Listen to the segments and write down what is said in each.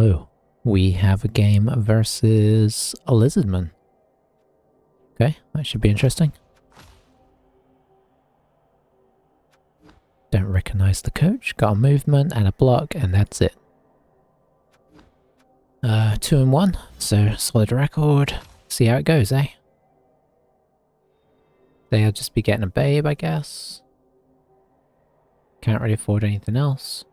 Oh, we have a game versus a lizardman. Okay, that should be interesting. Don't recognize the coach. Got a movement and a block, and that's it. 2-1, so solid record. See how it goes, eh? They'll just be getting a babe, I guess. Can't really afford anything else.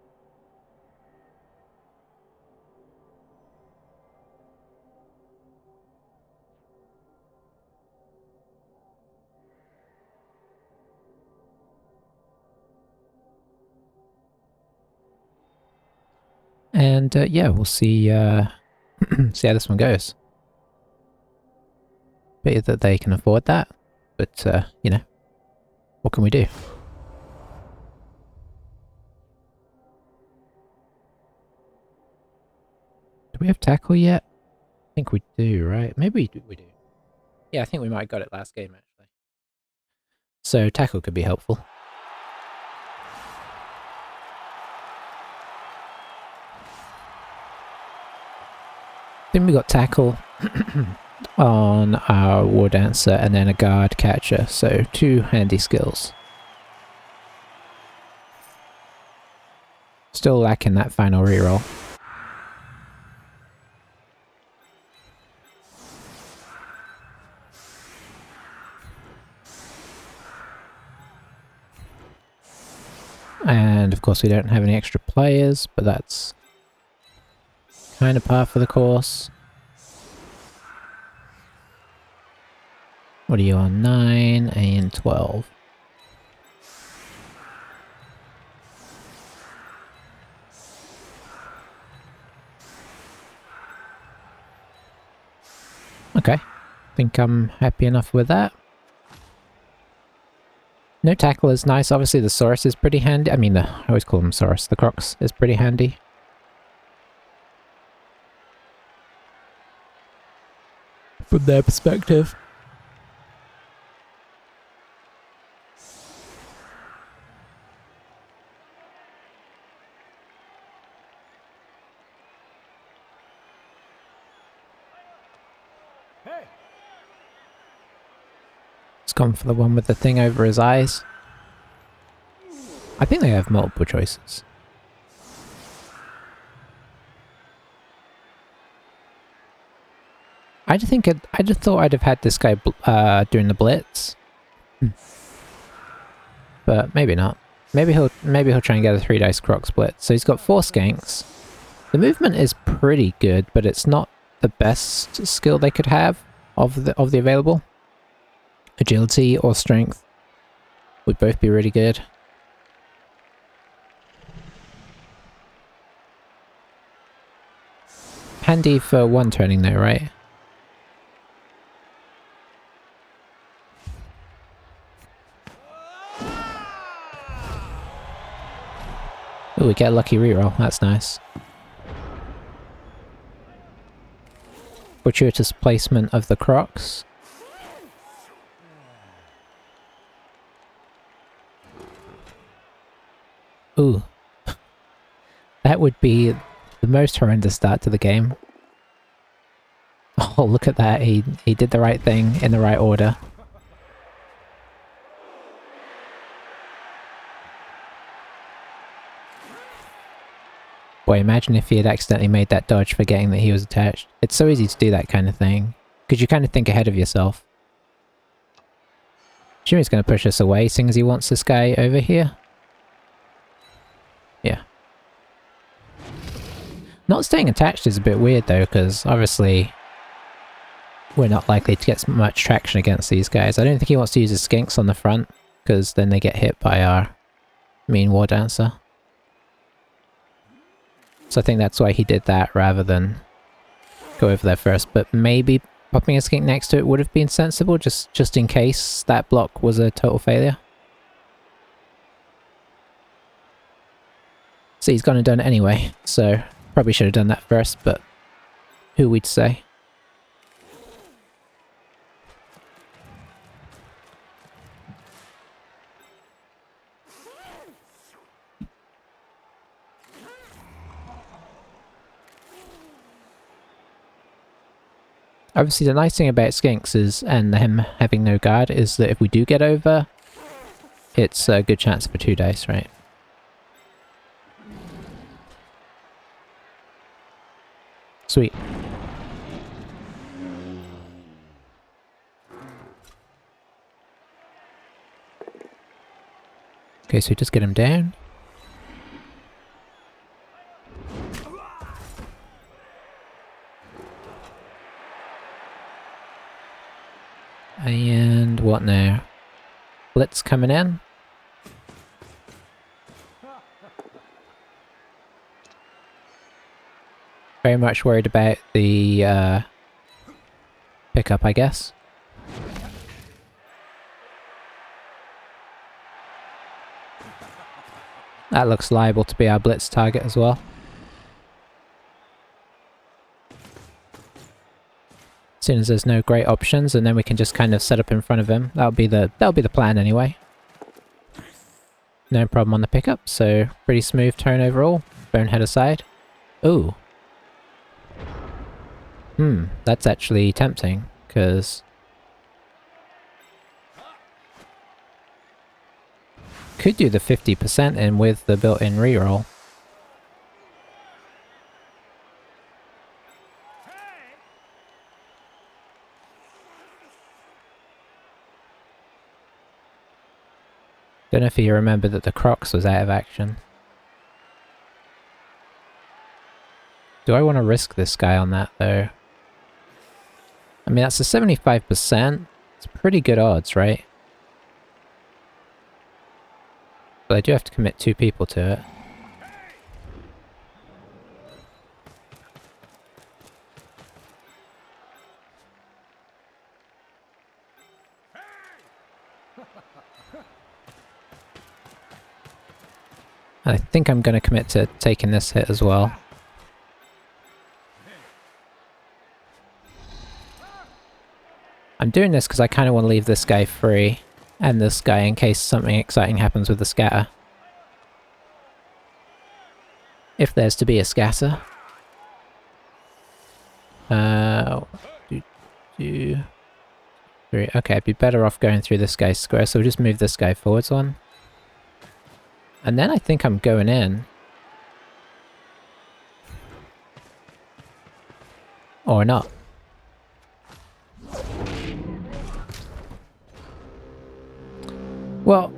And yeah, we'll see see how this one goes. Bit that they can afford that, but you know, what can we do? Do we have tackle yet? I think we do, right? Maybe we do. Yeah, I think we might have got it last game, actually. So tackle could be helpful. I think we got tackle on our war dancer and then a guard catcher, so 2 handy skills. Still lacking that final reroll. And of course we don't have any extra players, but that's kind of par for the course. What are you on? 9 and 12. Okay, I think I'm happy enough with that. No tackle is nice. Obviously the Saurus is pretty handy. I mean, I always call them Saurus. The Crocs is pretty handy. From their perspective. Hey. It's gone for the one with the thing over his eyes. I think they have multiple choices. I just thought I'd have had this guy doing the blitz. But maybe not. Maybe he'll try and get a 3 dice croc split. So he's got 4 skanks. The movement is pretty good, but it's not the best skill they could have of the available. Agility or strength would both be really good. Handy for one turning though, right? Oh, we get a lucky reroll. That's nice. Fortuitous placement of the crocs. Ooh. That would be the most horrendous start to the game. Oh, look at that. He did the right thing in the right order. Boy, imagine if he had accidentally made that dodge forgetting that he was attached. It's so easy to do that kind of thing. Because you kind of think ahead of yourself. Sure, he's going to push us away, seeing as he wants this guy over here. Yeah. Not staying attached is a bit weird though, because obviously we're not likely to get much traction against these guys. I don't think he wants to use his skinks on the front, because then they get hit by our mean war dancer. So I think that's why he did that rather than go over there first. But maybe popping a skink next to it would have been sensible, just in case that block was a total failure. See, he's gone and done it anyway, so probably should have done that first, but who we'd say? Obviously, the nice thing about skinks is, and him having no guard, is that if we do get over, it's a good chance for 2 dice, right? Sweet. Okay, so just get him down. And what now? Blitz coming in. Very much worried about the pickup, I guess. That looks liable to be our blitz target as well. As soon as there's no great options, and then we can just kind of set up in front of him. That'll be the plan anyway. No problem on the pickup, so pretty smooth turn overall. Bonehead aside. Ooh. That's actually tempting, because could do the 50% in with the built-in reroll. Don't know if you remember that the Crocs was out of action. Do I want to risk this guy on that, though? I mean, that's a 75%. It's pretty good odds, right? But I do have to commit 2 people to it. I think I'm going to commit to taking this hit as well. I'm doing this because I kind of want to leave this guy free, and this guy in case something exciting happens with the scatter. If there's to be a scatter. Okay, I'd be better off going through this guy's square, so we'll just move this guy forwards one. And then I think I'm going in. Or not. Well,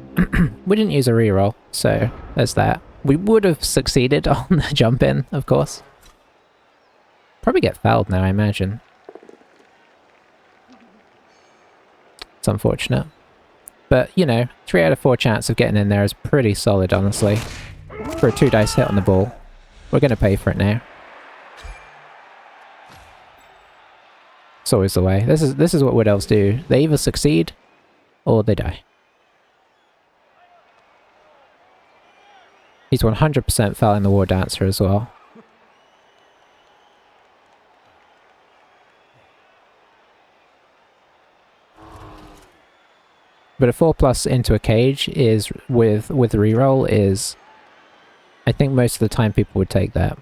we didn't use a reroll, so there's that. We would have succeeded on the jump in, of course. Probably get fouled now, I imagine. It's unfortunate. But, you know, 3 out of 4 chance of getting in there is pretty solid, honestly. For a 2 dice hit on the ball. We're going to pay for it now. It's always the way. This is what Wood Elves do. They either succeed, or they die. He's 100% fouling the War Dancer as well. But a 4+ into a cage is, with reroll, is... I think most of the time people would take that.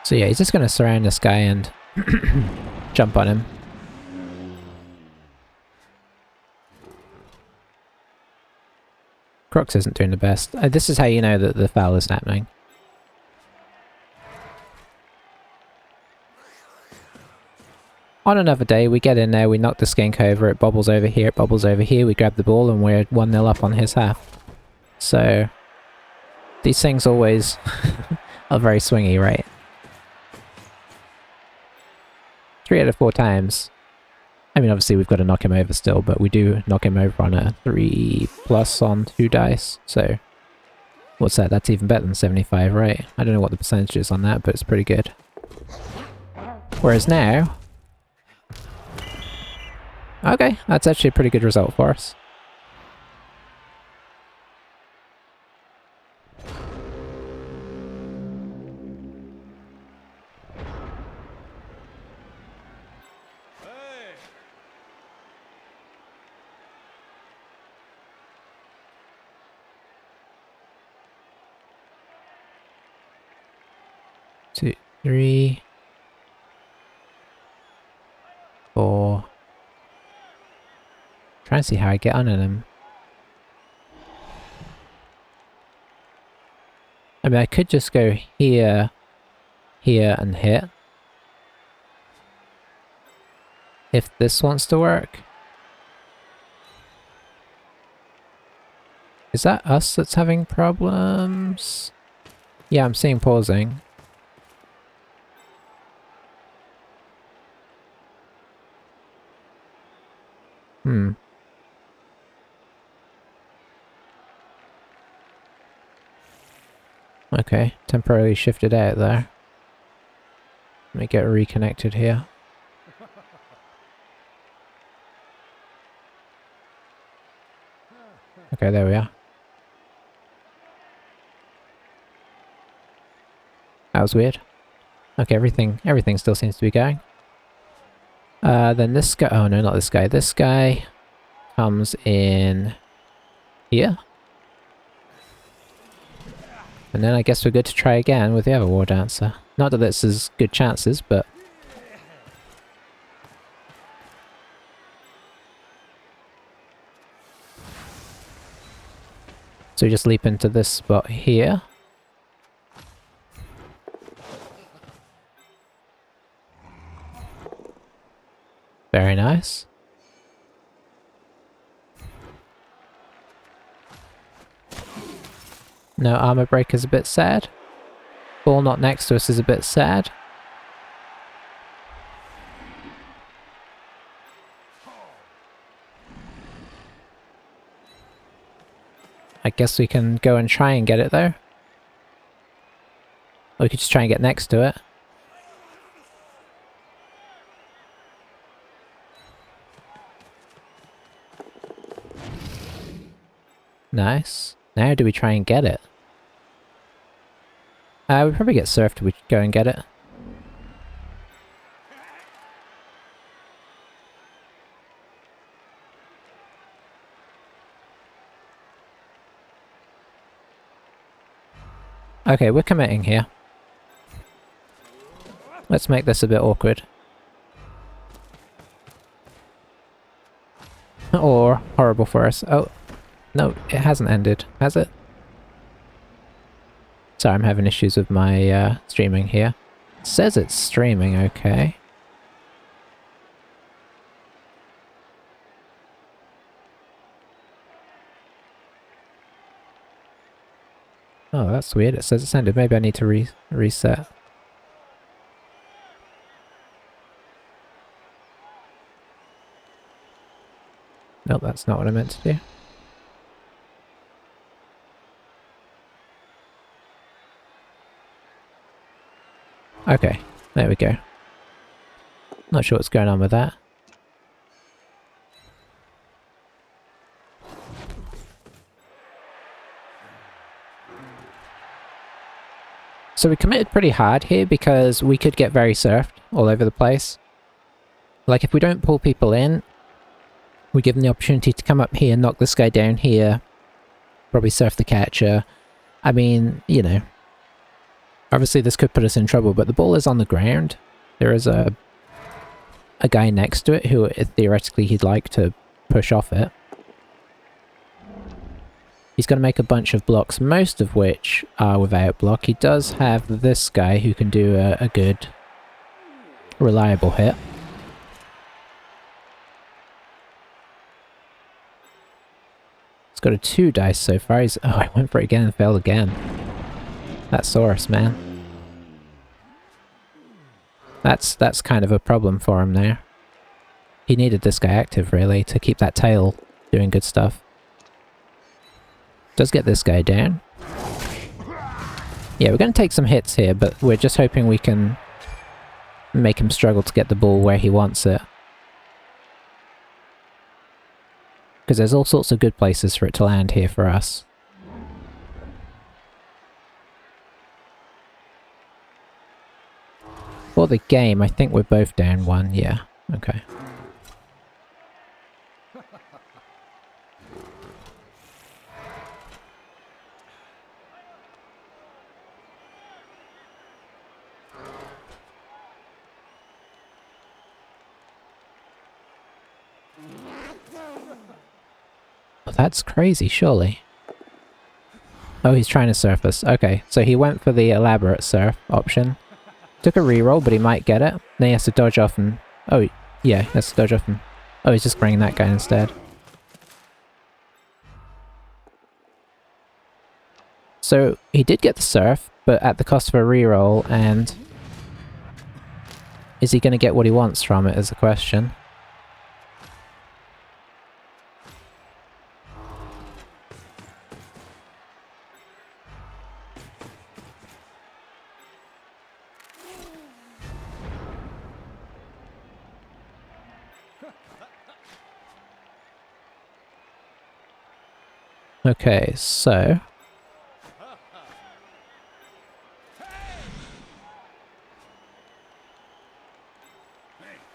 So yeah, he's just going to surround this guy and jump on him. Crocs isn't doing the best. This is how you know that the foul is happening. On another day, we get in there, we knock the skink over, it bobbles over here, it bobbles over here, we grab the ball and we're 1-0 up on his half. So, these things always are very swingy, right? 3 out of 4 times. I mean, obviously we've got to knock him over still, but we do knock him over on a 3+ on 2 dice, so... What's that? That's even better than 75, right? I don't know what the percentage is on that, but it's pretty good. Whereas now... Okay, that's actually a pretty good result for us. 3, 4. Try and see how I get on in him. I mean, I could just go here, here, and hit. If this wants to work. Is that us that's having problems? Yeah, I'm seeing pausing. Okay, temporarily shifted out there. Let me get reconnected here. Okay, there we are. That was weird. Okay, everything still seems to be going. Then this guy, oh no, not this guy. This guy comes in here. And then I guess we're good to try again with the other War Dancer. Not that this is good chances, but... So we just leap into this spot here. Very nice. No armor break is a bit sad. Ball not next to us is a bit sad. I guess we can go and try and get it though. Or we could just try and get next to it. Nice. Now do we try and get it? We probably get surfed if we go and get it. Okay, we're committing here. Let's make this a bit awkward. Or horrible for us. Oh, no, it hasn't ended, has it? Sorry, I'm having issues with my streaming here. It says it's streaming, okay. Oh, that's weird. It says it's ended. Maybe I need to reset. Nope, that's not what I meant to do. Okay, there we go. Not sure what's going on with that. So we committed pretty hard here because we could get very surfed all over the place. Like if we don't pull people in, we give them the opportunity to come up here, knock this guy down here, probably surf the catcher. I mean, you know, obviously this could put us in trouble, but the ball is on the ground. There is a guy next to it who theoretically he'd like to push off it. He's going to make a bunch of blocks, most of which are without block. He does have this guy who can do a good, reliable hit. He's got a 2 dice so far. Oh, I went for it again and failed again. That Saurus, man. That's kind of a problem for him now. He needed this guy active, really, to keep that tail doing good stuff. Does get this guy down. Yeah, we're going to take some hits here, but we're just hoping we can make him struggle to get the ball where he wants it. Because there's all sorts of good places for it to land here for us. For the game, I think we're both down 1, yeah. Okay. that's crazy, surely. Oh, he's trying to surf us. Okay, so he went for the elaborate surf option. Took a reroll, but he might get it. Then he has to dodge off and... Oh, yeah, he has to dodge off and... Oh, he's just bringing that guy instead. So, he did get the surf, but at the cost of a reroll, and... Is he going to get what he wants from it is the question. Okay, so...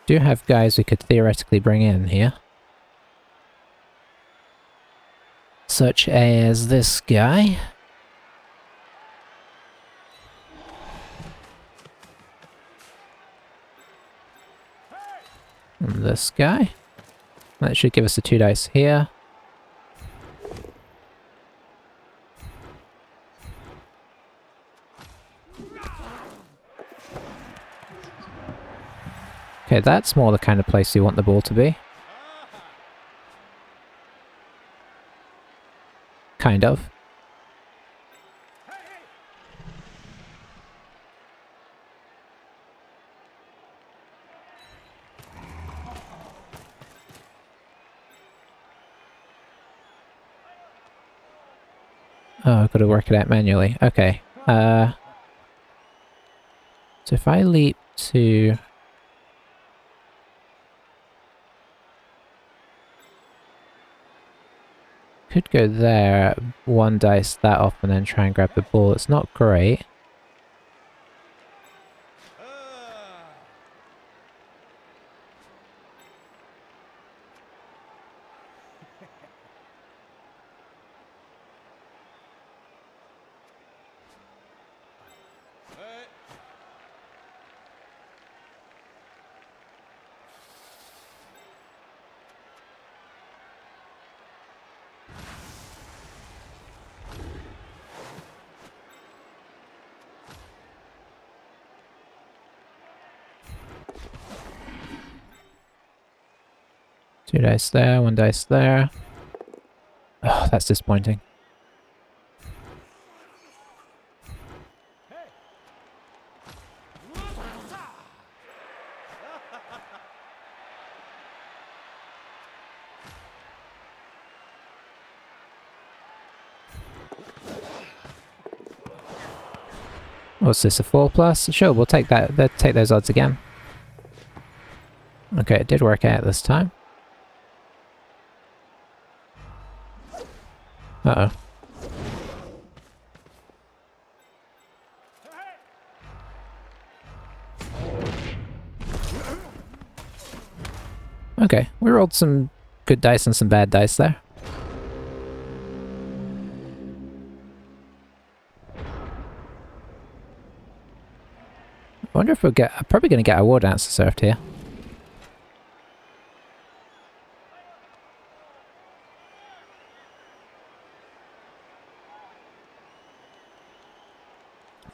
Do have guys we could theoretically bring in here. Such as this guy. And this guy. That should give us the 2 dice here. Okay, that's more the kind of place you want the ball to be. Kind of. Oh, I've got to work it out manually. Okay. So if I leap to... Could go there, 1 dice that off and then try and grab the ball. It's not great. Two dice there, 1 dice there. Oh, that's disappointing. What's this, a 4+? Sure, we'll take that. Take those odds again. Okay, it did work out this time. Uh-oh. Okay, we rolled some good dice and some bad dice there. I wonder if we'll get... I'm probably going to get a War Dancer surfed here.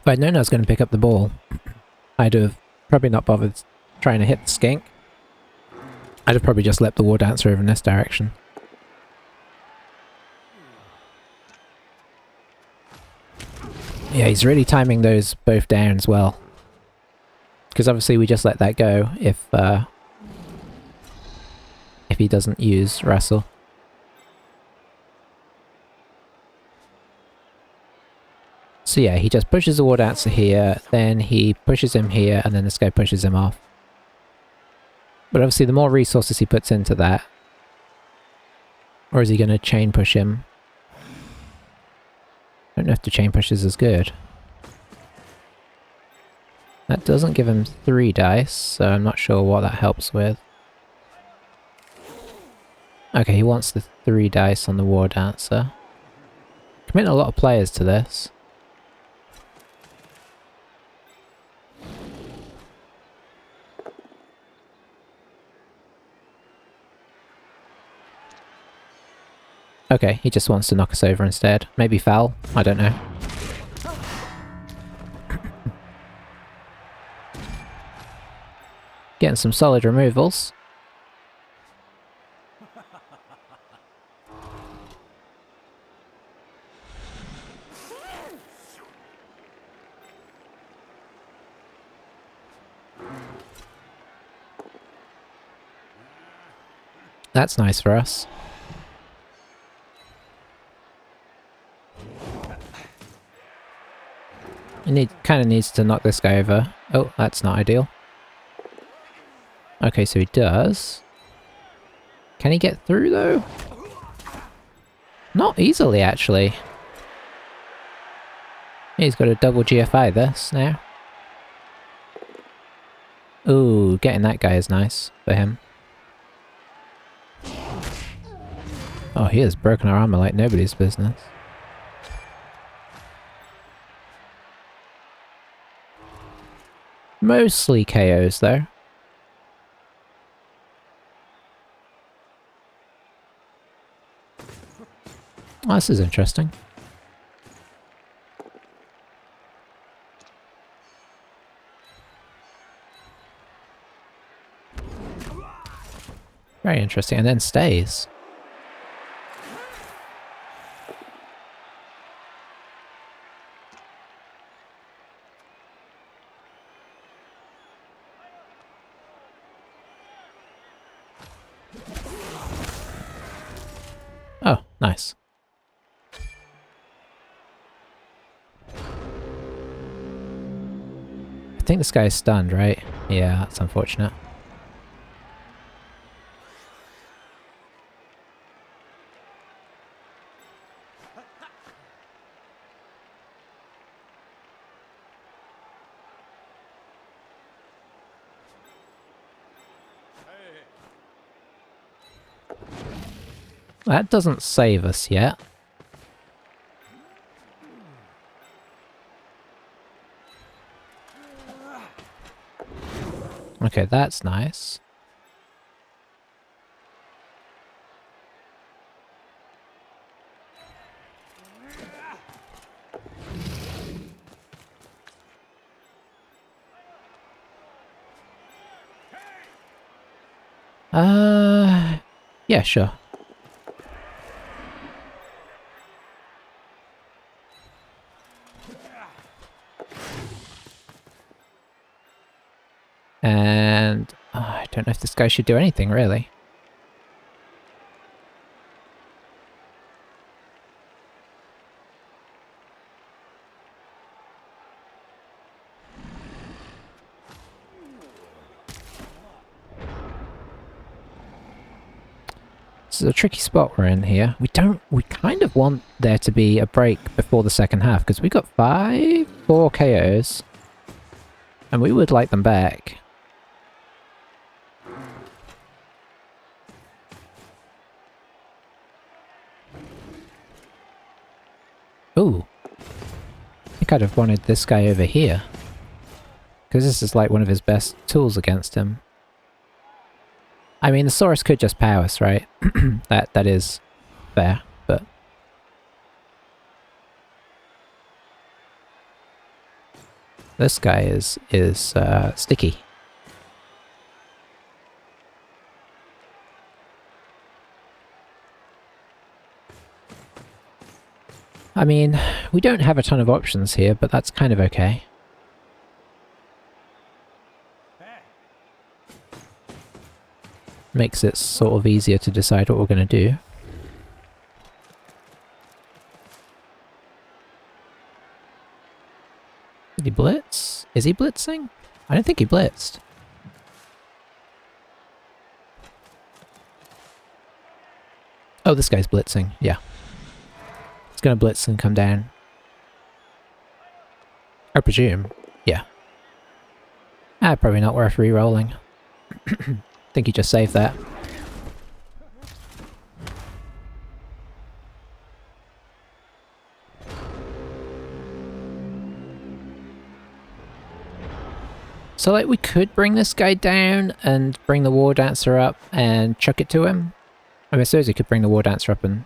If I'd known I was going to pick up the ball, I'd have probably not bothered trying to hit the skink. I'd have probably just let the War Dancer over in this direction. Yeah, he's really timing those both down as well. Because obviously we just let that go if he doesn't use Wrestle. So yeah, he just pushes the War Dancer here, then he pushes him here, and then this guy pushes him off. But obviously the more resources he puts into that... Or is he going to chain push him? I don't know if the chain push is as good. That doesn't give him 3 dice, so I'm not sure what that helps with. Okay, he wants the 3 dice on the War Dancer. Committing a lot of players to this. Okay, he just wants to knock us over instead. Maybe foul? I don't know. Getting some solid removals. That's nice for us. Kind of needs to knock this guy over. Oh, that's not ideal. Okay, so he does. Can he get through though? Not easily, actually. He's got a double GFI this now. Ooh, getting that guy is nice for him. Oh, he has broken our armor like nobody's business. Mostly KOs though. Oh, this is interesting. Very interesting, and then stays. Oh, nice. I think this guy is stunned, right? Yeah, that's unfortunate. That doesn't save us yet. Okay, that's nice. Yeah, sure. And I don't know if this guy should do anything, really. This is a tricky spot we're in here. We kind of want there to be a break before the second half, because we got 4 KOs. And we would like them back. Ooh. I think I'd have wanted this guy over here. Because this is like one of his best tools against him. I mean, the Saurus could just power us, right? That is fair, but... This guy is sticky. I mean, we don't have a ton of options here, but that's kind of okay. Makes it sort of easier to decide what we're going to do. Did he blitz? Is he blitzing? I don't think he blitzed. Oh, this guy's blitzing, yeah. He's gonna blitz and come down. I presume, yeah. Probably not worth re-rolling. Think he just saved that. So like we could bring this guy down and bring the War Dancer up and chuck it to him. I mean, I suppose he could bring the War Dancer up and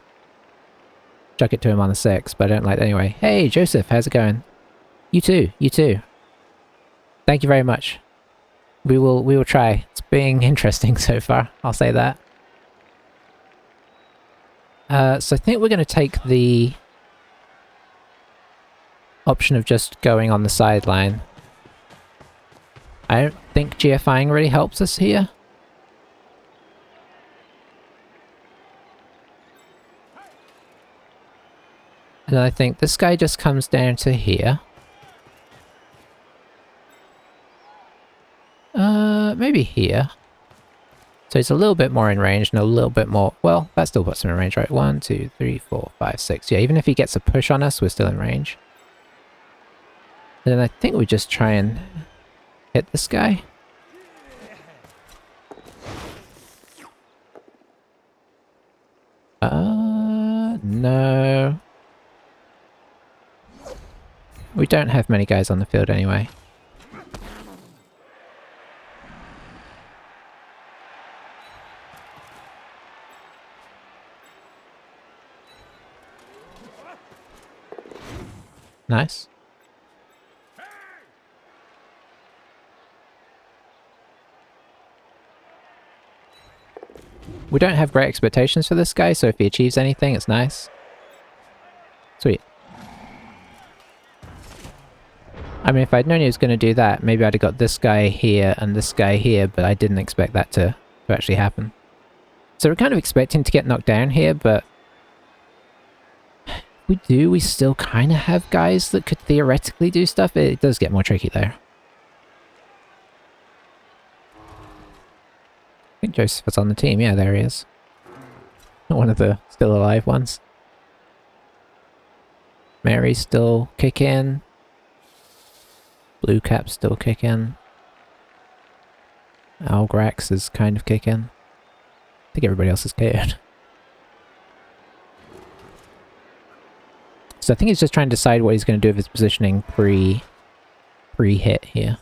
chuck it to him on the 6, but I don't like it anyway. Hey, Joseph, how's it going? You too, you too. Thank you very much. We will try. It's being interesting so far, I'll say that. So I think we're going to take the option of just going on the sideline. I don't think GFIing really helps us here. And then I think this guy just comes down to here. Maybe here. So it's a little bit more in range and a little bit more... Well, that still puts him in range, right? 1, 2, 3, 4, 5, 6. Yeah, even if he gets a push on us, we're still in range. And then I think we just try and hit this guy. No. We don't have many guys on the field anyway. Nice. We don't have great expectations for this guy, so if he achieves anything, it's nice. Sweet. I mean, if I'd known he was going to do that, maybe I'd have got this guy here and this guy here, but I didn't expect that to actually happen. So we're kind of expecting to get knocked down here, but... we still kind of have guys that could theoretically do stuff. It does get more tricky there. I think Joseph is on the team. Yeah, there he is. One of the still alive ones. Mary's still kicking. Blue Cap's still kicking. Algrax is kind of kicking. I think everybody else is KO'd. So I think he's just trying to decide what he's going to do with his positioning pre-hit here.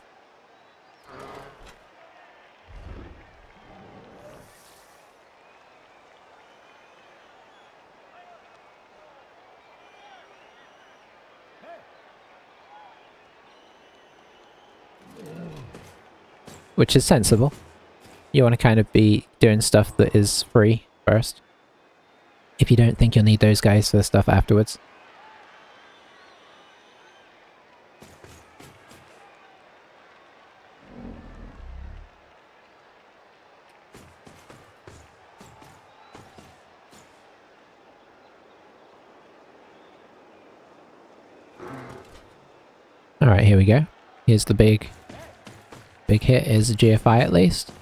Which is sensible. You want to kind of be doing stuff that is free first. If you don't think you'll need those guys for the stuff afterwards. Alright, here we go. Here's the big hit, is a GFI at least.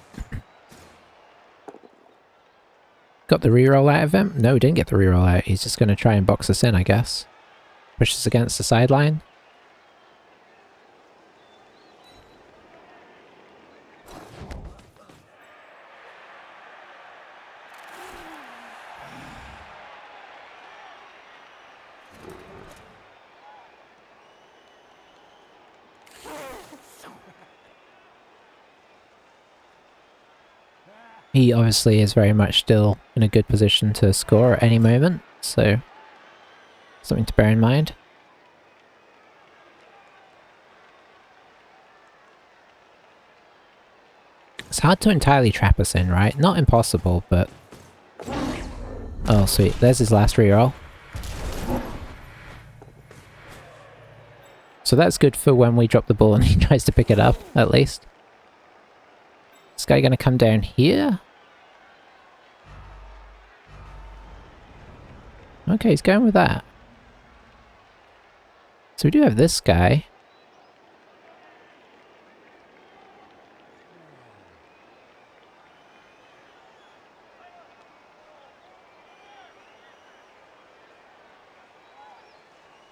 Got the reroll out of him? No, didn't get the reroll out. He's just going to try and box us in, I guess. Push us against the sideline. He obviously is very much still in a good position to score at any moment, so something to bear in mind. It's hard to entirely trap us in, right? Not impossible, but... Oh, sweet. There's his last reroll. So that's good for when we drop the ball and he tries to pick it up, at least. This guy gonna come down here? Okay, he's going with that. So we do have this guy.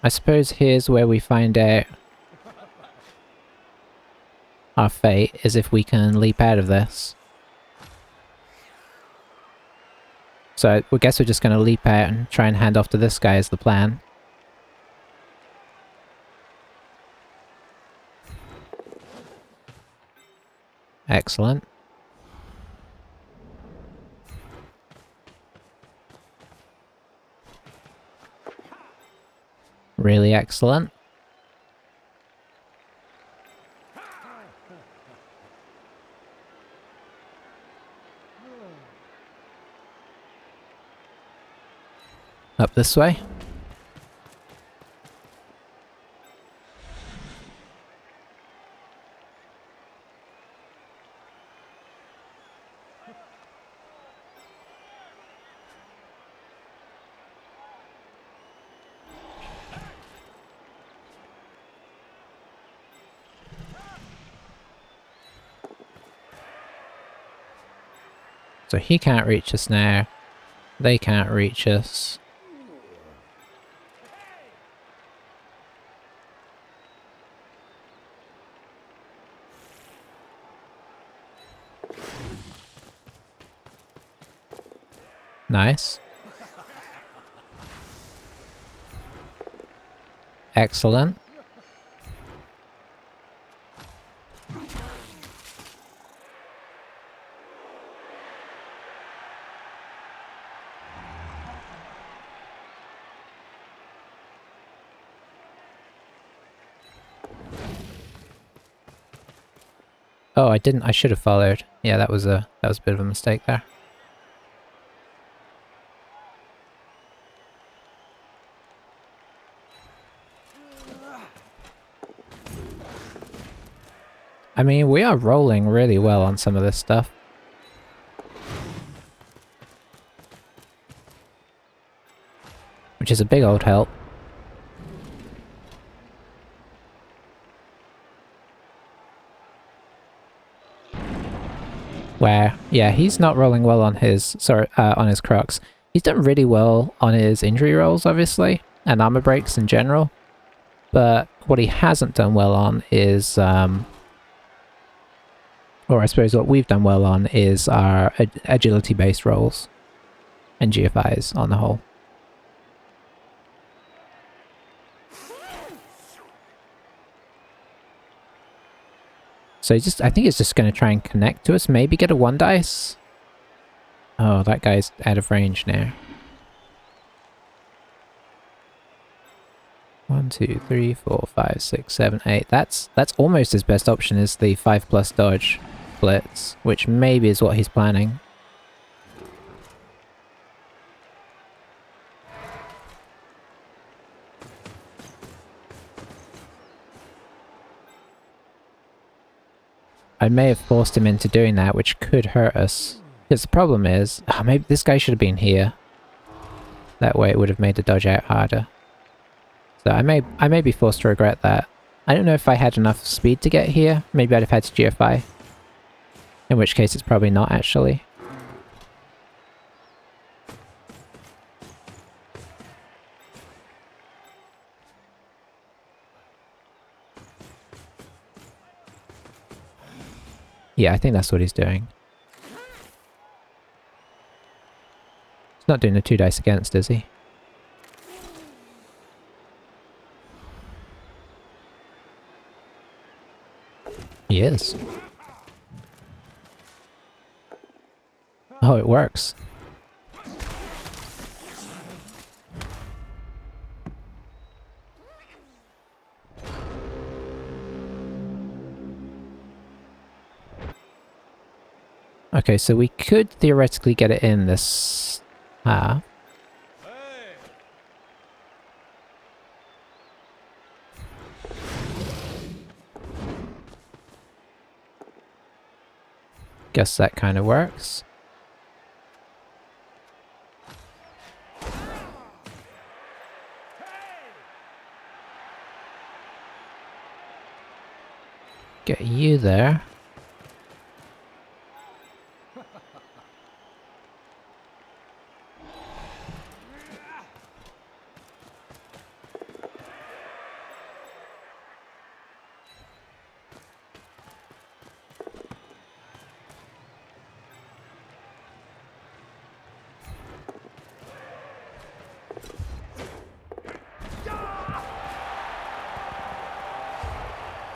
I suppose here's where we find out our fate, is if we can leap out of this. So I guess we're just going to leap out and try and hand off to this guy as the plan. Excellent. Really excellent. Up this way. So he can't reach us now. They can't reach us. Nice. Excellent. Oh, I didn't. I should have followed. Yeah, that was a bit of a mistake there. I mean, we are rolling really well on some of this stuff. Which is a big old help. Where, yeah, he's not rolling well on his, on his Crux. He's done really well on his injury rolls, obviously, and armor breaks in general. But what he hasn't done well on is, or I suppose what we've done well on is our agility-based rolls and GFIs on the whole. So I think it's just going to try and connect to us, maybe get a 1 dice. Oh, that guy's out of range now. 1, 2, 3, 4, 5, 6, 7, 8. That's almost his best option is the 5+ dodge blitz, which maybe is what he's planning. I may have forced him into doing that, which could hurt us. Because the problem is, maybe this guy should have been here. That way it would have made the dodge out harder. So I may be forced to regret that. I don't know if I had enough speed to get here. Maybe I'd have had to GFI. In which case it's probably not actually. Yeah, I think that's what he's doing. He's not doing the 2 dice against, is he? He is. Oh, it works. Okay, so we could theoretically get it in this half. Guess that kind of works. Get you there.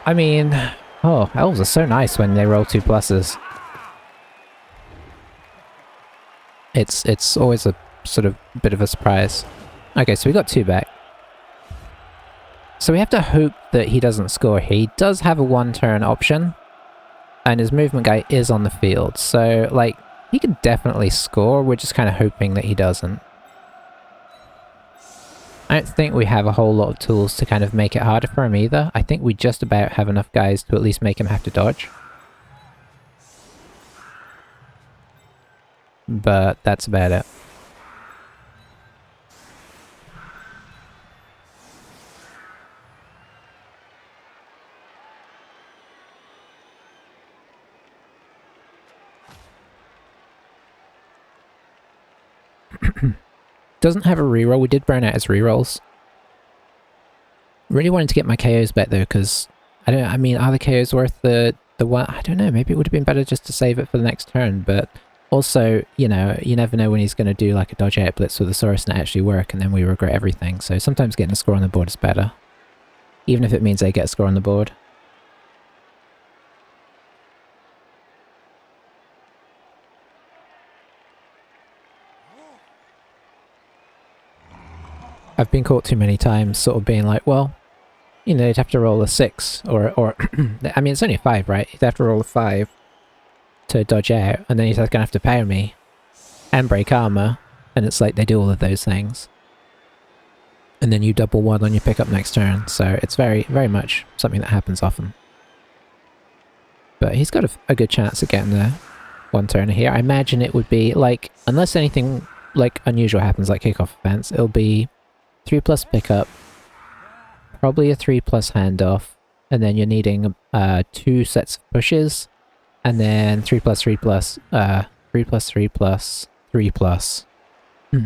I mean, oh, elves are so nice when they roll 2 pluses. It's always a sort of bit of a surprise. Okay, so we got 2 back. So we have to hope that he doesn't score. He does have a one-turn option, and his movement guy is on the field. So, like, he could definitely score. We're just kind of hoping that he doesn't. I don't think we have a whole lot of tools to kind of make it harder for him either. I think we just about have enough guys to at least make him have to dodge. But that's about it. Doesn't have a reroll. We did burn out his rerolls. Really wanted to get my KOs back though, because I mean, are the KOs worth the one? I don't know, maybe it would have been better just to save it for the next turn, but also, you know, you never know when he's going to do like a dodge out blitz with the Saurus and it actually work, and then we regret everything. So sometimes getting a score on the board is better. Even if it means they get a score on the board. I've been caught too many times sort of being like, well, you know, you'd have to roll a 6, or I mean, it's only a 5, right? You'd have to roll a 5 to dodge out, and then he's going to have to power me and break armor, and it's like they do all of those things. And then you double 1 on your pickup next turn, so it's very, very much something that happens often. But he's got a good chance of getting the one turner here. I imagine it would be, like, unless anything, like, unusual happens, like kickoff events, it'll be 3+ pickup, probably a 3+ handoff, and then you're needing 2 sets of pushes, and then 3+, 3+, 3+, 3+,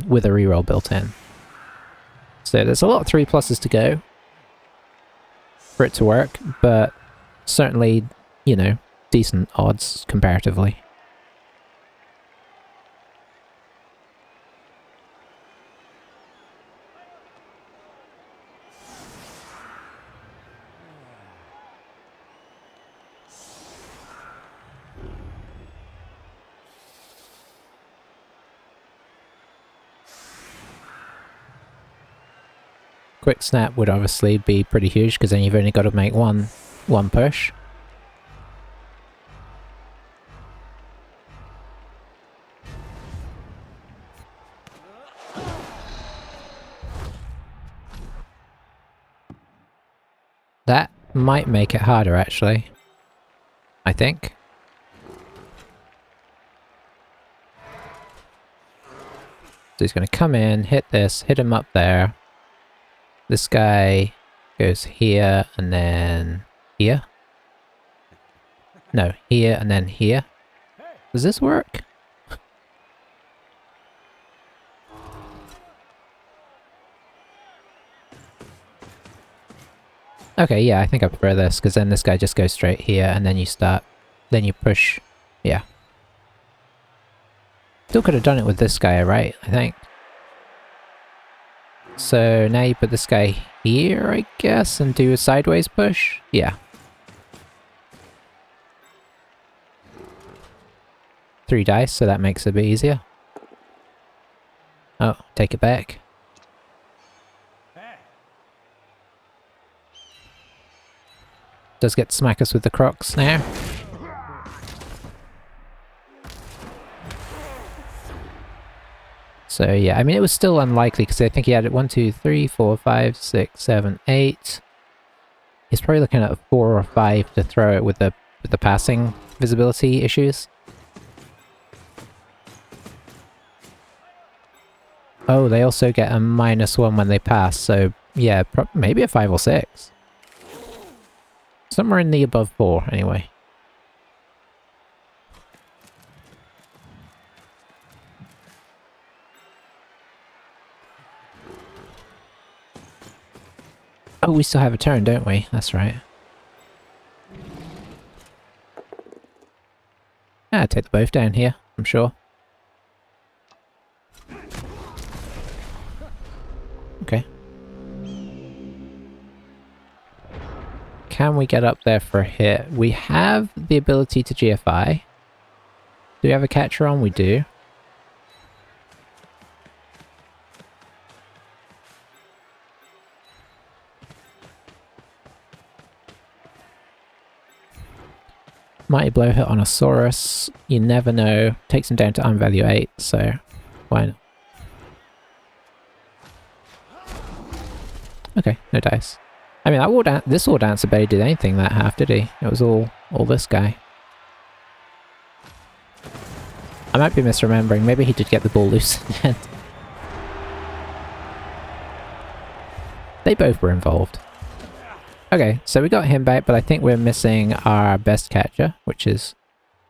with a reroll built in. So there's a lot of 3+s to go for it to work, but certainly, you know, decent odds comparatively. Quick snap would obviously be pretty huge, because then you've only got to make one push. That might make it harder, actually. I think. So he's going to come in, hit this, hit him up there. This guy goes here, and then here. No, here, and then here. Does this work? Okay, yeah, I think I prefer this, because then this guy just goes straight here, and then you start, then you push, yeah. Still could have done it with this guy, right, I think. So now you put this guy here, I guess, and do a sideways push? Yeah. 3 dice, so that makes it a bit easier. Oh, take it back. Does get to smack us with the crocs now. So yeah, I mean, it was still unlikely, because I think he had it 1, 2, 3, 4, 5, 6, 7, 8. He's probably looking at a 4 or 5 to throw it with the passing visibility issues. Oh, they also get a -1 when they pass, so yeah, maybe a 5 or 6. Somewhere in the above 4, anyway. Oh, we still have a turn, don't we? That's right. Ah, take the both down here, I'm sure. Okay. Can we get up there for a hit? We have the ability to GFI. Do we have a catcher on? We do. Mighty Blow hit on a Saurus. You never know. Takes him down to arm value 8, so why not? Okay, no dice. I mean, this War Dancer barely did anything that half, did he? It was all this guy. I might be misremembering. Maybe he did get the ball loose in the end. They both were involved. Okay, so we got him back, but I think we're missing our best catcher, which is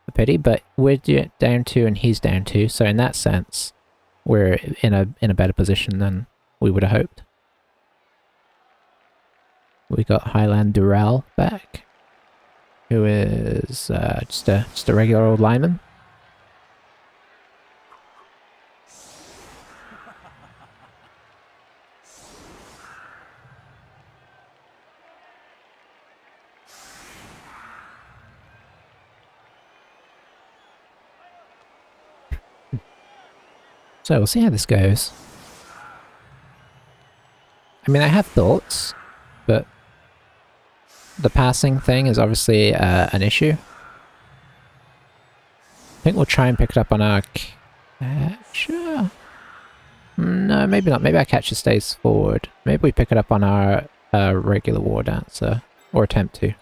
a pity, but we're down 2 and he's down 2, so in that sense, we're in a better position than we would have hoped. We got Highland Durrell back, who is just a regular old lineman. So we'll see how this goes. I mean, I have thoughts, but the passing thing is obviously an issue. I think we'll try and pick it up on our catcher. No, maybe not. Maybe our catcher stays forward. Maybe we pick it up on our regular War Dancer, or attempt to.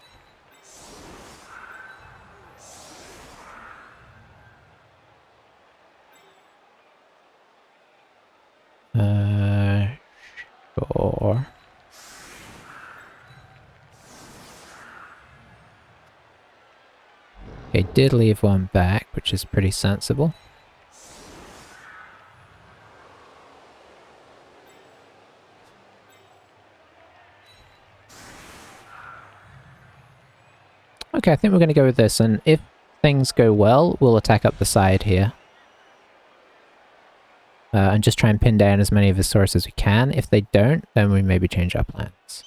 Sure. Okay, did leave one back, which is pretty sensible. Okay, I think we're going to go with this, and if things go well, we'll attack up the side here. And just try and pin down as many of his sources as we can. If they don't, then we maybe change our plans.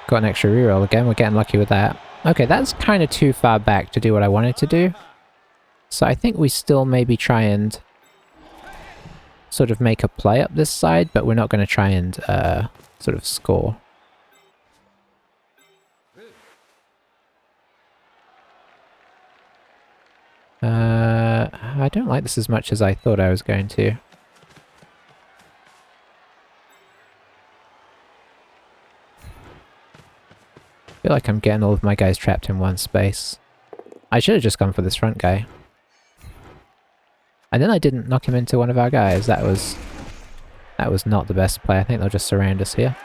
Got an extra reroll again, we're getting lucky with that. Okay, that's kind of too far back to do what I wanted to do. So I think we still maybe try and sort of make a play up this side, but we're not going to try and sort of score. I don't like this as much as I thought I was going to. I feel like I'm getting all of my guys trapped in one space. I should have just gone for this front guy. And then I didn't knock him into one of our guys. That was not the best play. I think they'll just surround us here.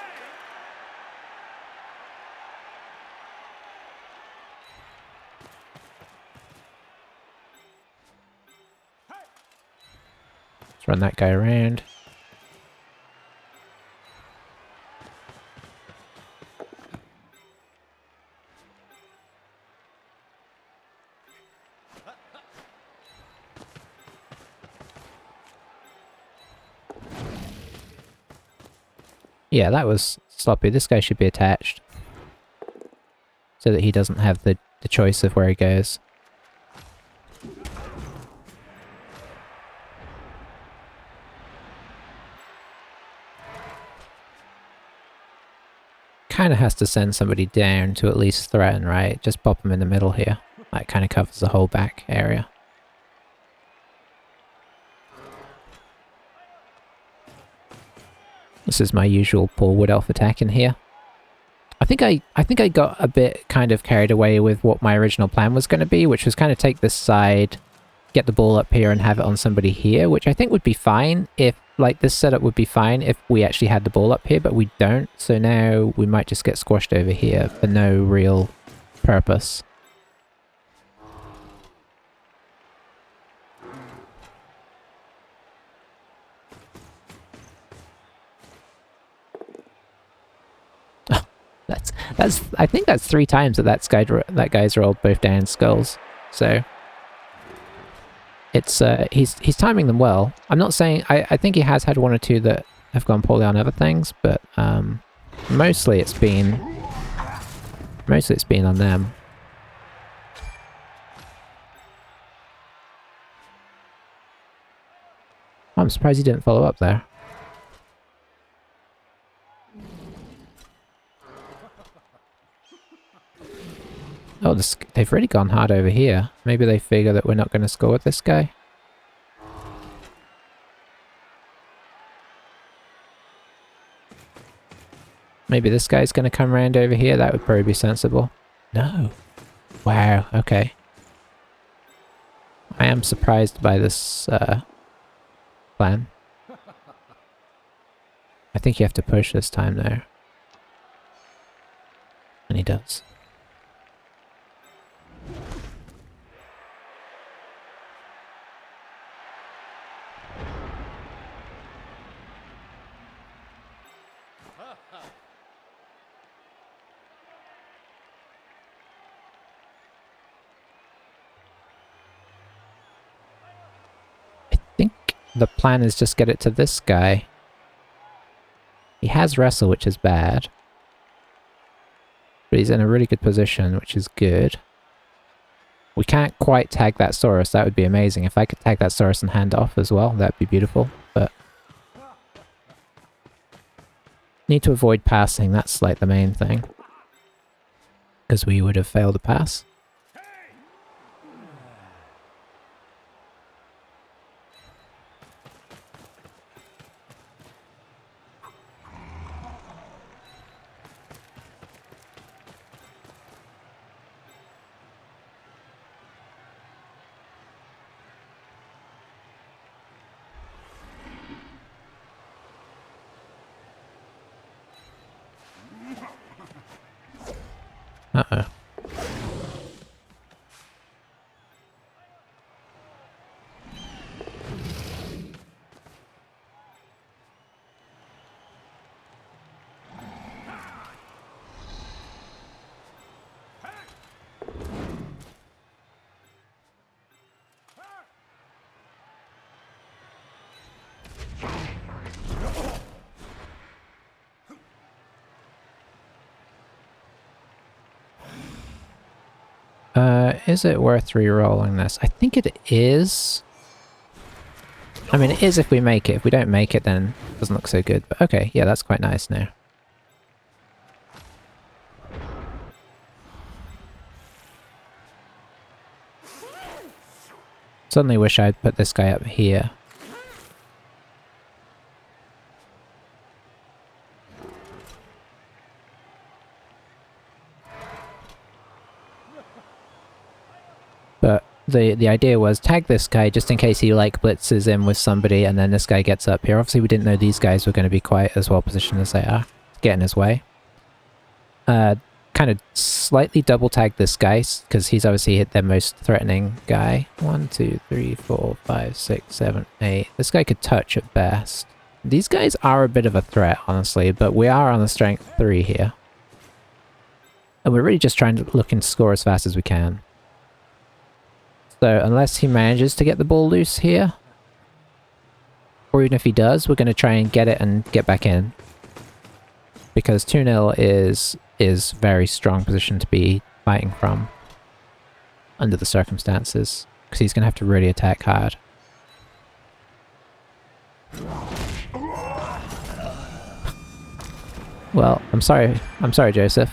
Let's run that guy around. Yeah, that was sloppy. This guy should be attached, so that he doesn't have the choice of where he goes. Kind of has to send somebody down to at least threaten, right? Just pop him in the middle here. That kind of covers the whole back area. This is my usual Paul Wood Elf attack in here. I think I got a bit kind of carried away with what my original plan was going to be, which was kind of take this side, get the ball up here and have it on somebody here, which I think would be fine if, like, this setup would be fine if we actually had the ball up here, but we don't, so now we might just get squashed over here for no real purpose. I think that's 3 times that guy's rolled both down skulls. So it's he's timing them well. I'm not saying I think he has had 1 or 2 that have gone poorly on other things, but mostly it's been on them. I'm surprised he didn't follow up there. Oh, they've really gone hard over here. Maybe they figure that we're not going to score with this guy. Maybe this guy's going to come around over here. That would probably be sensible. No. Wow, okay. I am surprised by this plan. I think you have to push this time though. And he does. I think the plan is just get it to this guy. He has wrestle, which is bad. But he's in a really good position, which is good. We can't quite tag that Saurus. That would be amazing. If I could tag that Saurus and hand off as well, that'd be beautiful. But need to avoid passing. That's like the main thing. Because we would have failed to pass. Uh-oh. Is it worth re-rolling this? I think it is. I mean, it is if we make it. If we don't make it, then it doesn't look so good. But okay, yeah, that's quite nice now. Suddenly wish I'd put this guy up here. But the idea was tag this guy just in case he like blitzes in with somebody and then this guy gets up here. Obviously we didn't know these guys were going to be quite as well positioned as they are to get in his way. Kind of slightly double tag this guy because he's obviously their most threatening guy. 1, 2, 3, 4, 5, 6, 7, 8. This guy could touch at best. These guys are a bit of a threat, honestly, but we are on the strength 3 here. And we're really just trying to look and score as fast as we can. So unless he manages to get the ball loose here, or even if he does, we're going to try and get it and get back in. Because 2-0 is very strong position to be fighting from under the circumstances. Because he's going to have to really attack hard. Well, I'm sorry, Joseph.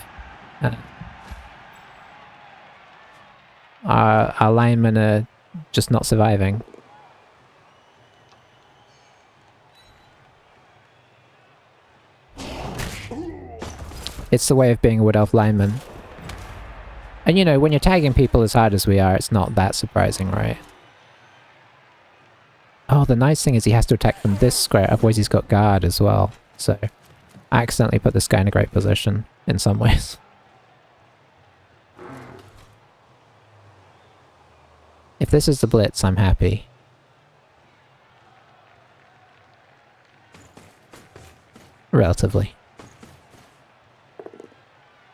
Our linemen are just not surviving. It's the way of being a Wood Elf lineman. And you know, when you're tagging people as hard as we are, it's not that surprising, right? Oh, the nice thing is he has to attack from this square, otherwise he's got guard as well. So, I accidentally put this guy in a great position, in some ways. If this is the blitz, I'm happy. Relatively.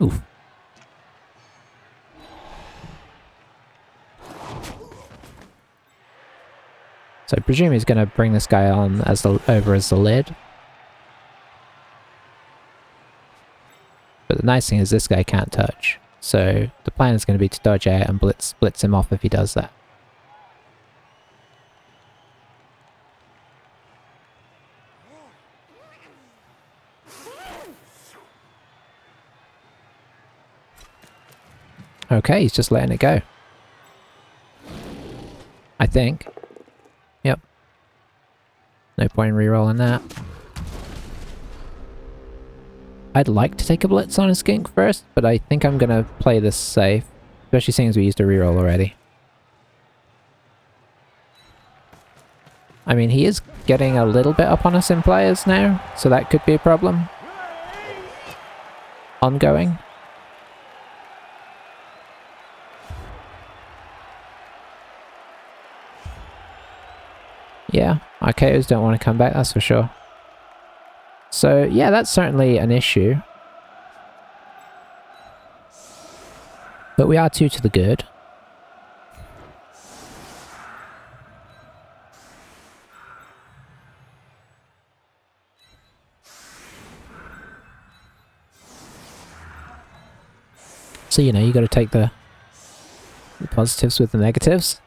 Oof. So I presume he's going to bring this guy on as over as the lid. But the nice thing is this guy can't touch. So the plan is going to be to dodge out and blitz him off if he does that. Okay, he's just letting it go. I think. Yep. No point in re-rolling that. I'd like to take a blitz on a skink first, but I think I'm gonna play this safe. Especially seeing as we used a reroll already. I mean, he is getting a little bit up on us in players now, so that could be a problem. Ongoing. Yeah, our KOs don't want to come back, that's for sure. So yeah, that's certainly an issue. But we are 2 to the good. So, you know, you got to take the positives with the negatives.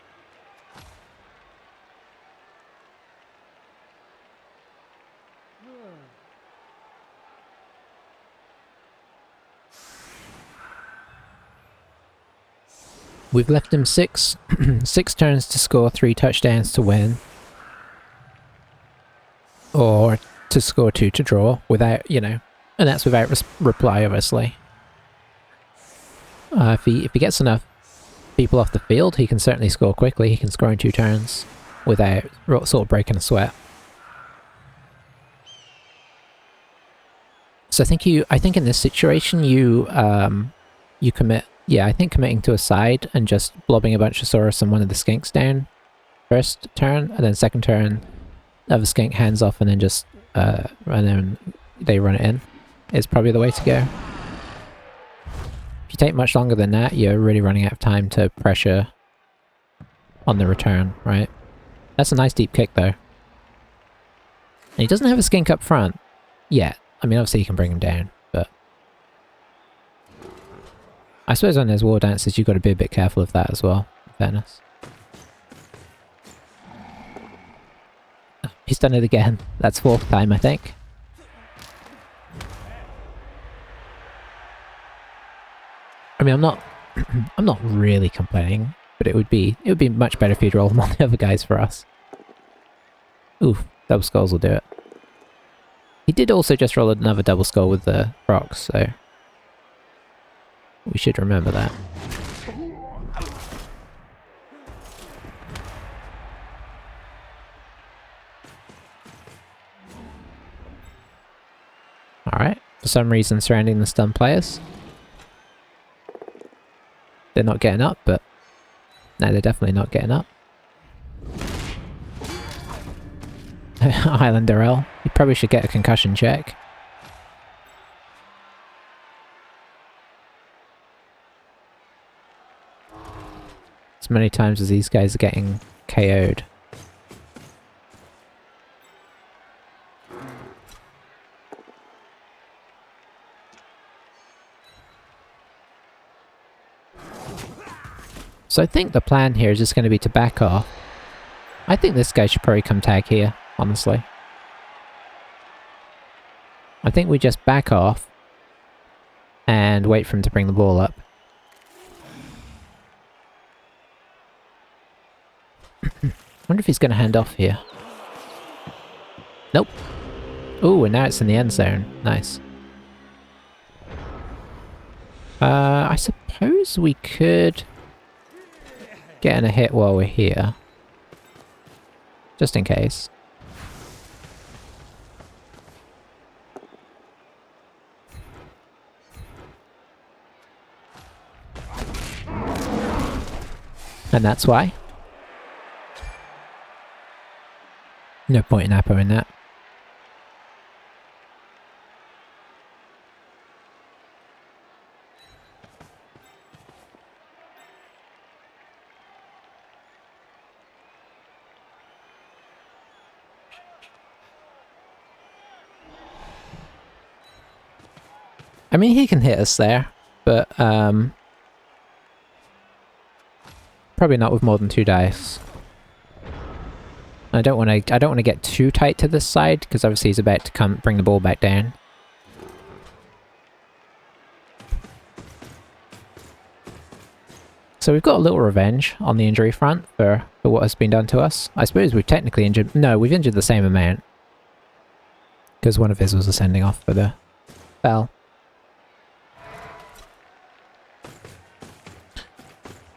We've left him 6 turns to score 3 touchdowns to win. Or to score 2 to draw without, you know, and that's without reply, obviously. If he gets enough people off the field, he can certainly score quickly. He can score in 2 turns without sort of breaking a sweat. So I think in this situation you commit. Yeah, I think committing to a side and just blobbing a bunch of Saurus and one of the skinks down first turn, and then second turn, other skink hands off and then just and then they run it in is probably the way to go. If you take much longer than that, you're really running out of time to pressure on the return, right? That's a nice deep kick though. And he doesn't have a skink up front yet. I mean, obviously you can bring him down, but I suppose when there's war dances, you've got to be a bit careful of that as well, in fairness. He's done it again. That's 4th time, I think. I mean, I'm not really complaining, but it would be much better if you'd roll them on the other guys for us. Oof, double skulls will do it. He did also just roll another double skull with the rocks, so we should remember that. Alright, for some reason surrounding the stun players. They're not getting up, but no, they're definitely not getting up. Highlander L. You probably should get a concussion check. As many times as these guys are getting KO'd. So I think the plan here is just going to be to back off. I think this guy should probably come tag here, honestly. I think we just back off and wait for him to bring the ball up. Wonder if he's going to hand off here. Nope. Ooh, and now it's in the end zone. Nice. I suppose we could get in a hit while we're here. Just in case. And that's why. No point in Appo in that. I mean, he can hit us there, but probably not with more than 2 dice. I don't want to get too tight to this side because obviously he's about to bring the ball back down. So we've got a little revenge on the injury front for what has been done to us. I suppose we've technically injured... No, we've injured the same amount. Because one of his was a sending off for the bell.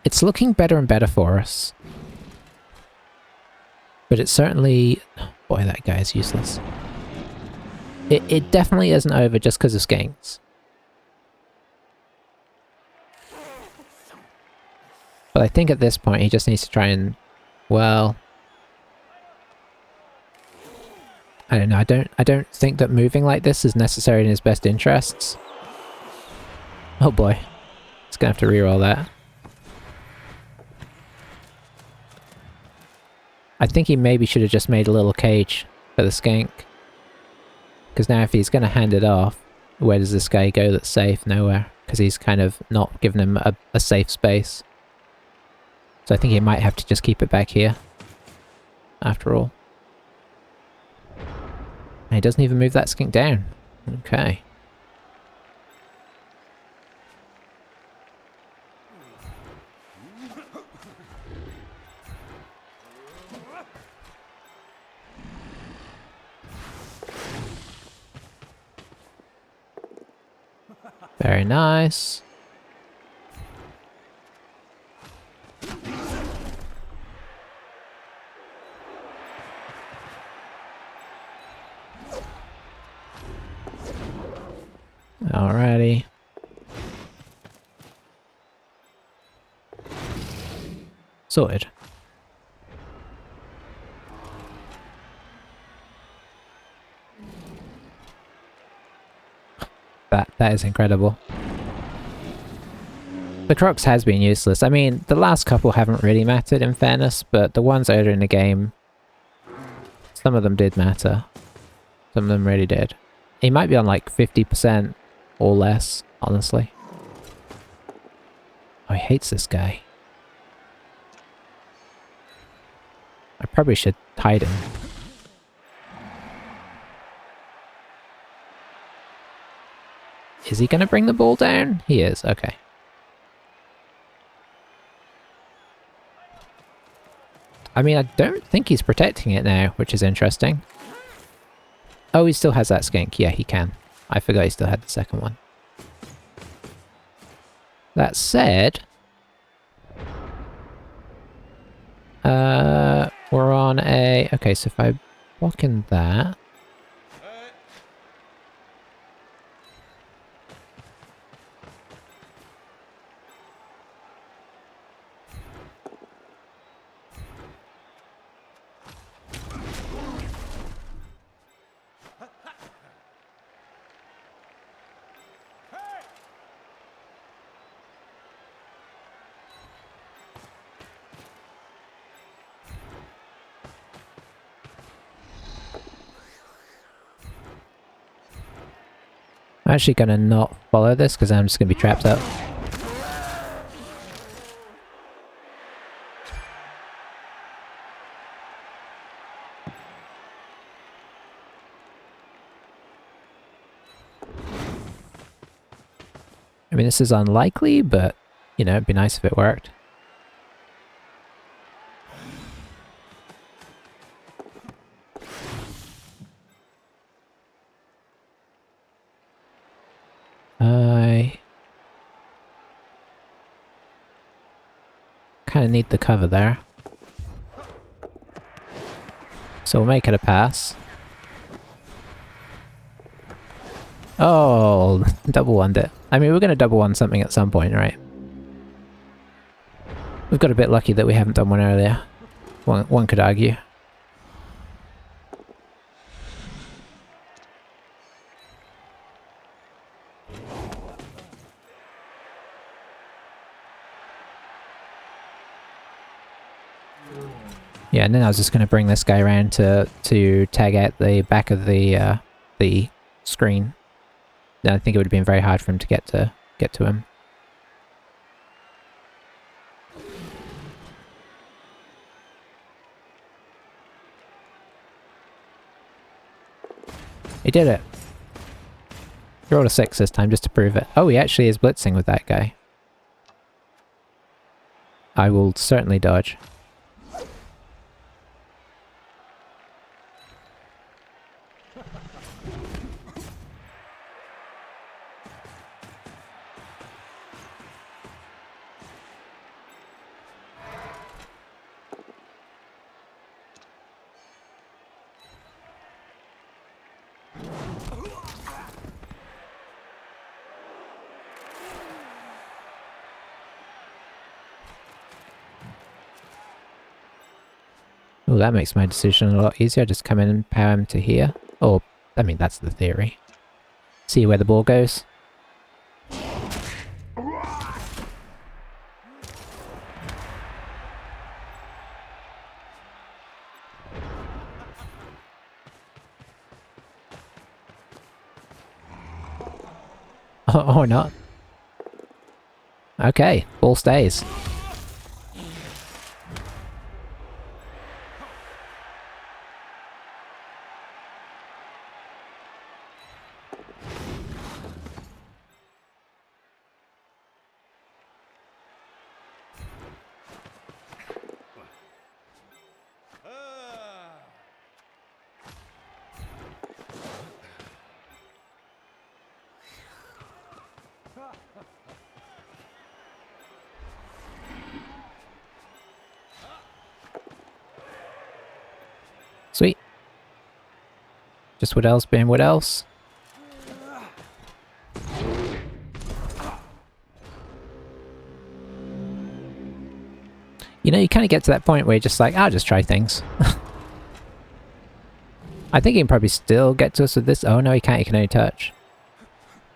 It's looking better and better for us. But it's certainly... Boy, that guy is useless. It definitely isn't over just because of skinks. But I think at this point he just needs to try and... Well... I don't know, I don't think that moving like this is necessarily in his best interests. Oh boy. He's gonna have to reroll that. I think he maybe should have just made a little cage for the skink. Because now if he's going to hand it off, where does this guy go that's safe? Nowhere. Because he's kind of not given him a safe space. So I think he might have to just keep it back here. After all. And he doesn't even move that skink down. Okay. Very nice. Alrighty. Sorted. That is incredible. The Crux has been useless. I mean, the last couple haven't really mattered in fairness, but the ones earlier in the game, some of them did matter. Some of them really did. He might be on like 50% or less, honestly. Oh, he hates this guy. I probably should hide him. Is he gonna bring the ball down? He is, okay. I mean, I don't think he's protecting it now, which is interesting. Oh, he still has that skink. Yeah, he can. I forgot he still had the second one. That said... we're on a... Okay, so if I block in that... I'm actually going to not follow this because I'm just going to be trapped up. I mean, this is unlikely, but, you know, it'd be nice if it worked. I kind of need the cover there. So we'll make it a pass. Oh, double one it. I mean, we're going to double one something at some point, right? We've got a bit lucky that we haven't done one earlier. One could argue. Yeah, and then I was just going to bring this guy around to tag out the back of the screen. Then I think it would have been very hard for him to get to him. He did it. He rolled a 6 this time just to prove it. Oh, he actually is blitzing with that guy. I will certainly dodge. Oh, that makes my decision a lot easier. Just come in and power him to here. Or, I mean, that's the theory. See where the ball goes. Or not. Okay, ball stays. Sweet. Just what else being what else? You know, you kind of get to that point where you're just like, I'll just try things. I think he can probably still get to us with this. Oh no, he can't. He can only touch.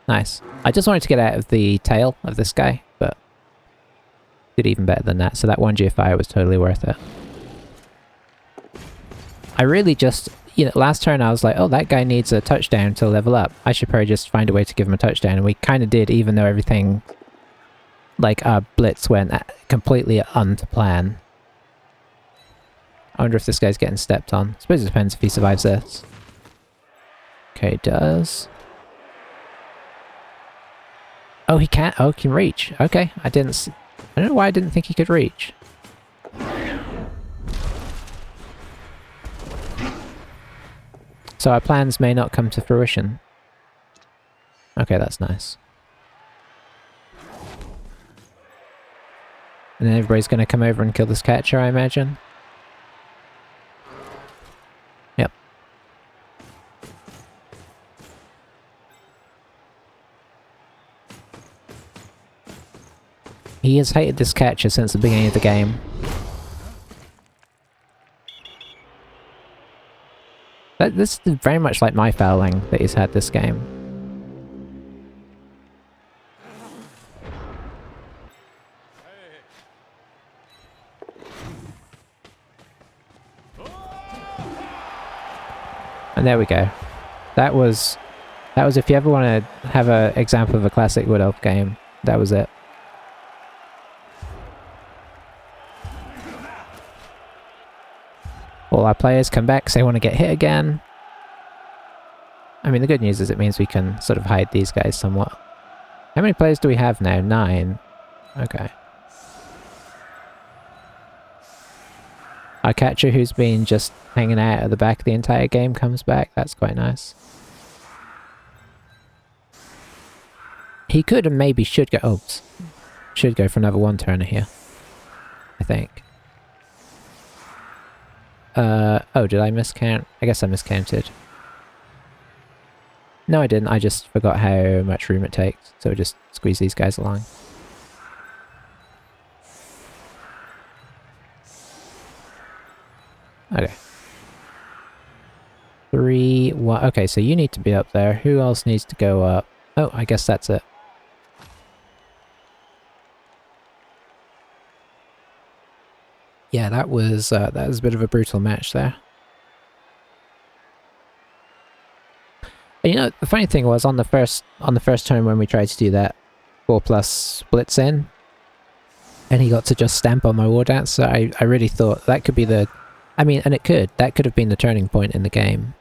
Nice. I just wanted to get out of the tail of this guy, but did even better than that. So that one GFI was totally worth it. I really just, you know, last turn I was like, oh, that guy needs a touchdown to level up. I should probably just find a way to give him a touchdown. And we kind of did, even though everything, like our blitz went completely unto plan. I wonder if this guy's getting stepped on. I suppose it depends if he survives this. Okay, does. Oh, he can't. Oh, he can reach. Okay, I don't know why I didn't think he could reach. So our plans may not come to fruition. Okay, that's nice. And then everybody's going to come over and kill this catcher, I imagine. Yep. He has hated this catcher since the beginning of the game. This is very much like my fouling that he's had this game. And there we go. That was if you ever want to have an example of a classic Wood Elf game, that was it. All our players come back because they want to get hit again. I mean, the good news is it means we can sort of hide these guys somewhat. How many players do we have now? 9. Okay. Our catcher, who's been just hanging out at the back the entire game, comes back. That's quite nice. He could and maybe should go... Oops. Should go for another one-turner here. I think. Oh, did I miscount? I guess I miscounted. No, I didn't. I just forgot how much room it takes. So just squeeze these guys along. Okay. 3, 1. Okay, so you need to be up there. Who else needs to go up? Oh, I guess that's it. Yeah, that was a bit of a brutal match there. And you know, the funny thing was on the first turn when we tried to do that 4+ splits in, and he got to just stamp on my war dance. So I really thought that could be the, I mean, and that could have been the turning point in the game.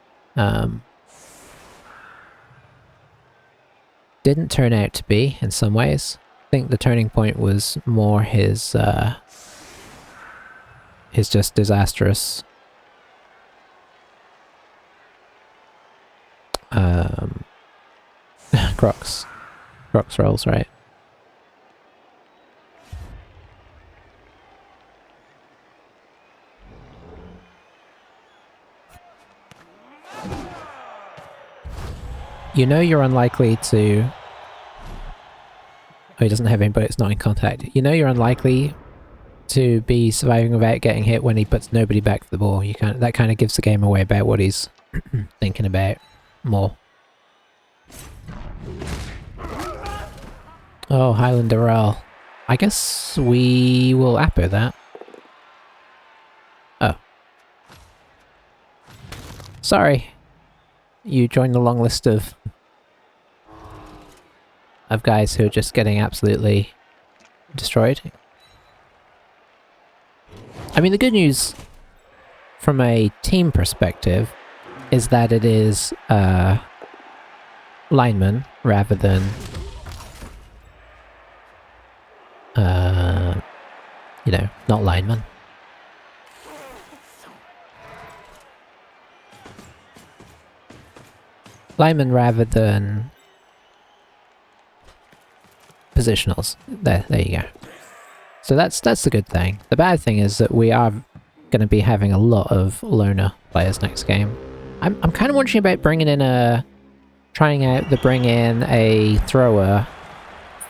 Didn't turn out to be in some ways. I think the turning point was more his is just disastrous. Crocs. Crocs rolls, right? You know you're unlikely to... Oh, he doesn't have any, but it's not in contact. You know you're unlikely to be surviving without getting hit when he puts nobody back for the ball. You can't, that kind of gives the game away about what he's thinking about more. Oh, Highlander Earl. I guess we will appo that. Oh. Sorry. You joined the long list of guys who are just getting absolutely destroyed. I mean, the good news from a team perspective is that it is linemen rather than you know, not linemen. Linemen rather than positionals. There you go. So that's the good thing. The bad thing is that we are going to be having a lot of loner players next game. I'm kind of wondering about bringing in trying out the bring in a thrower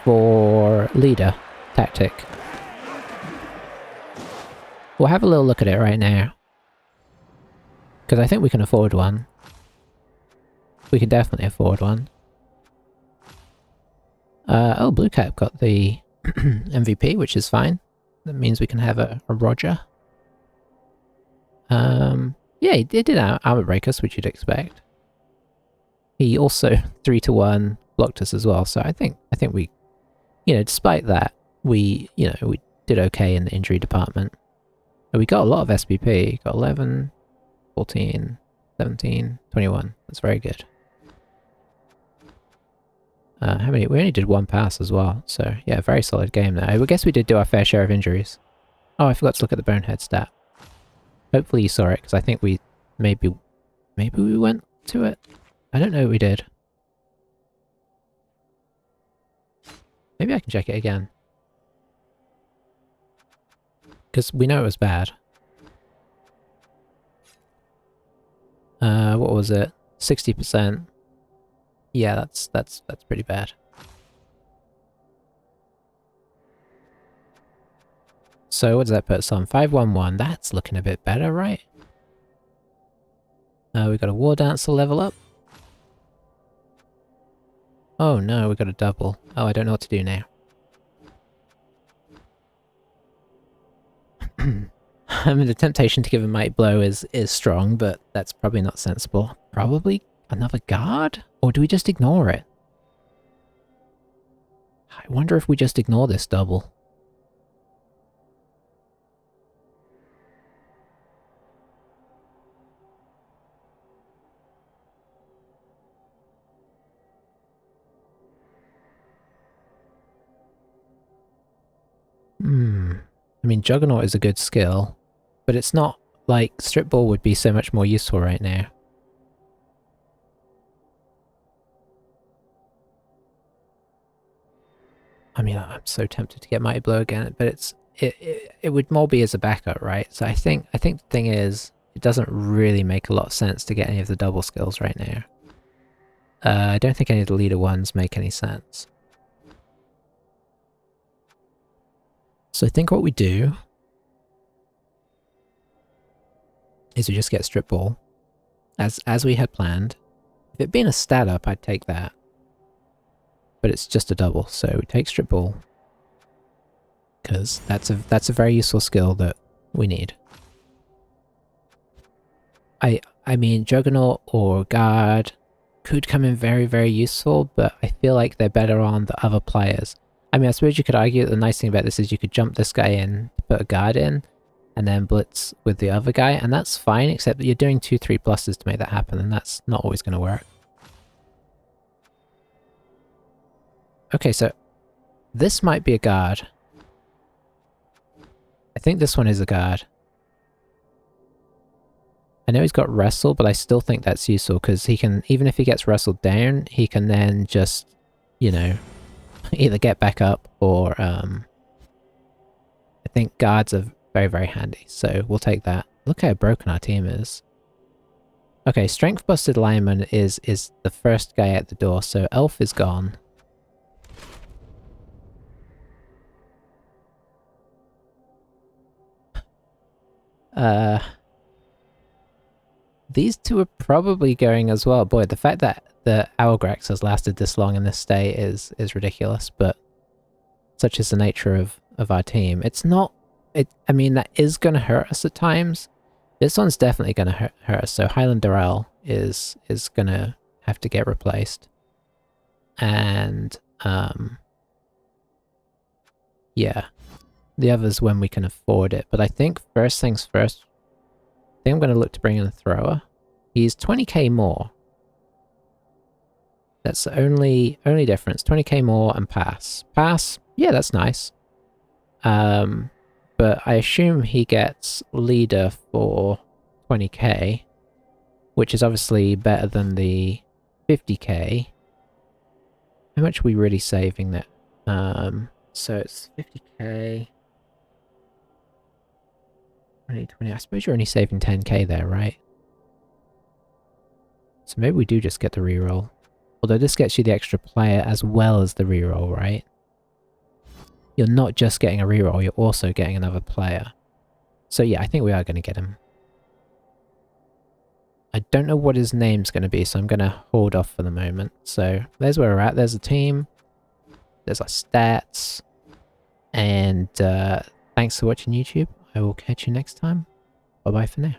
for leader tactic. We'll have a little look at it right now. Because I think we can afford one. We can definitely afford one. Oh, Blue Cap got the MVP, which is fine. That means we can have a Roger. Yeah, he did armor break us, which you'd expect. He also 3-1 blocked us as well, so I think we, you know, despite that, we did okay in the injury department. And we got a lot of SBP. Got 11, 14, 17, 21. That's very good. How many? We only did one pass as well, so yeah, very solid game there. I guess we did do our fair share of injuries. Oh, I forgot to look at the Bonehead stat. Hopefully you saw it, because I think we maybe we went to it. I don't know what we did. Maybe I can check it again. Because we know it was bad. What was it? 60%. Yeah, that's pretty bad. So what does that put us on? 511. That's looking a bit better, right? We got a War Dancer level up. Oh no, we got a double. Oh, I don't know what to do now. I mean, the temptation to give a Might Blow is strong, but that's probably not sensible. Probably another guard? Or do we just ignore it? I wonder if we just ignore this double. I mean, Juggernaut is a good skill, but it's not like Strip Ball would be so much more useful right now. I mean, I'm so tempted to get Mighty Blow again, but it would more be as a backup, right? So I think the thing is, it doesn't really make a lot of sense to get any of the double skills right now. I don't think any of the leader ones make any sense. So I think what we do is we just get Strip Ball, as we had planned. If it being a stat up, I'd take that. But it's just a double, so we take Strip Ball. Because that's a very useful skill that we need. I mean, Juggernaut or Guard could come in very, very useful, but I feel like they're better on the other players. I mean, I suppose you could argue that the nice thing about this is you could jump this guy in, put a Guard in, and then blitz with the other guy, and that's fine, except that you're doing 2-3 pluses to make that happen, and that's not always going to work. Okay, so this might be a guard. I think this one is a guard. I know he's got wrestle, but I still think that's useful because he can, even if he gets wrestled down, he can then just, you know, either get back up or I think guards are very, very handy. So we'll take that. Look how broken our team is. Okay, strength busted lineman is the first guy at the door, so elf is gone. These two are probably going as well. Boy, the fact that the Owlgrax has lasted this long in this state is ridiculous, but such is the nature of our team. It's not... I mean, that is going to hurt us at times. This one's definitely going to hurt us, so Highland Durrell is going to have to get replaced. And, yeah. The others when we can afford it. But I think first things first, I think I'm going to look to bring in a thrower. He's 20k more. That's the only difference. 20k more and pass. Pass, yeah, that's nice. But I assume he gets leader for 20k, which is obviously better than the 50k. How much are we really saving there? So it's 50k. 20. I suppose you're only saving 10k there, right? So maybe we do just get the reroll. Although this gets you the extra player as well as the reroll, right? You're not just getting a reroll, you're also getting another player. So yeah, I think we are going to get him. I don't know what his name's going to be, so I'm going to hold off for the moment. So there's where we're at. There's the team. There's our stats. And thanks for watching YouTube. I will catch you next time. Bye-bye for now.